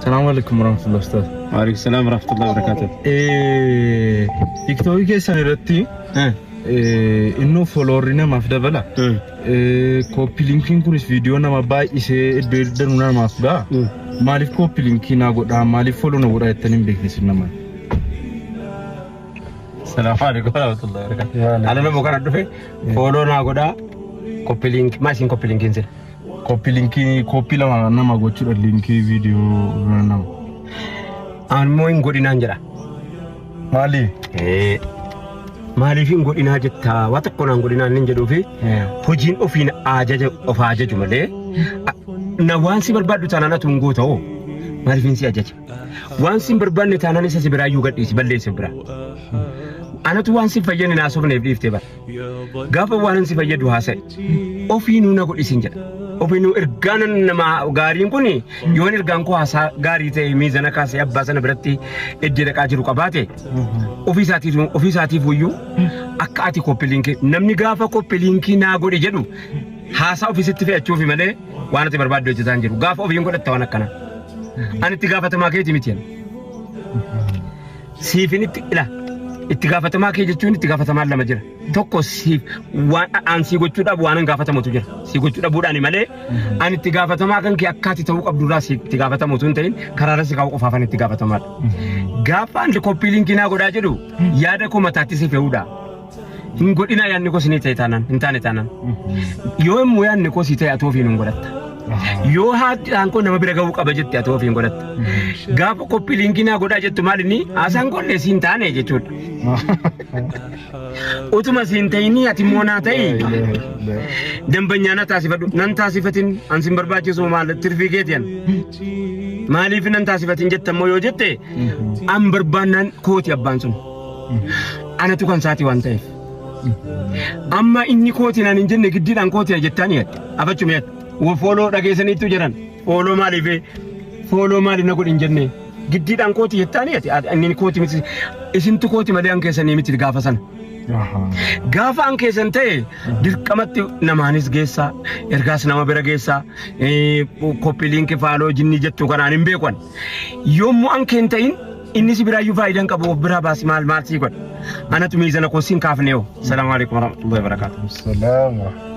السلام عليكم ورحمة الله أستاذ. وعليكم السلام ورحمة الله وبركاته. تيكتوك كيسان رتي إنه فولورينا مافدا بلا كوبي لينكين كونس فيديو نما باي إسه دردنا مافدا مالف كوبي لينكين أقول مالف فولو نقول أتنين بيكنس نما. السلام عليكم ورحمة الله وبركاته. أنا نبغى نعرف فولو نقول كوبي لينك ماشين كوبي لينكين سر. Kopi linki kopi la nama gochura linki video nama. Anmo ingodina anjara. Mali. Mali fi ingodina jetta wata kona ingodina ninja dofi. Hojin ofin aja jumale. Na wansi berbadu tanana tunggu tau. Mali fin si aja. Wansi berbadu tanana ni sesibra yugat isi balle sebra. Anak tu wansi fajen ni asup nebli ifteba. Gapa wansi fajen dua se. Ofinu na god isinja. Opinu erganan nama garin kuni yon ergan ko asa gari te mizana kase abbasana berarti ejjeda qajiru qabate ofisati fuyu akati ko pelinki namni gafa ko pelinki na godi jedu hasa ofisitti fe achufi male wanati barbado jetan jiru gafa ofin godatta wana kana anti gafa tamaketi mitiyan sifiniti ila ittigafatama ke jechuun ittigafatama lama jira tokko si waan si gochuudha waan gaafatamatu jira si gochuudha buudhaani malee an ittigafatama kan ke akkati ta'uu qabdurraa si ittigafatama tun ta'in karaara si qabu qofaafan ittigafatamaadha gaafa andi koppii linkinaa godhaa jedhu yaada ko mataatti si fe'uudha hin godhina yaadni ko sinii ta'e taanaan hin taane taanaan yoo immoo yaadni ko si ta'e atoo fi hin godhatta yoo haadhaan ko nama bira ga'uu qaba jetti atoo fi hin godhatta gaafa koppii linkinaa godhaa jettu maalinni haasaan kollee siin taane jechuudha. Utuma sintayni ati mona ta'i dambanya na taasifadhu nan taasifatin ansin barbaachisu maal tirfigeetiyan maaliif nan taasifatin jettammoo yoo jette an barbaannan kooti abbaan sun anatu kan saati waan ta'eef amma inni kooti nan hin jenne giddiidhaan kooti jettaan yadde afachuma yadde fooloo dhageessaniitu jiran fooloo maaliif na godhin jenne giddiidhaan kooti jettaan yadde inni kooti miti isintu kooti malee an keessanii miti gaafa sana. Gaafa an keessan ta'e dirqamatti namaanis geessaa ergaas nama bira geessaa koppii linkii faaloo jinni jettu kanaan hin beekwan yommuu an keen ta'in inni si biraayyuu faayidaan qabu biraa baasi maal sii godha anatu miizana koo siin kaafneeyo. Salaamu alaikum warahmatullahi wabarakatuh.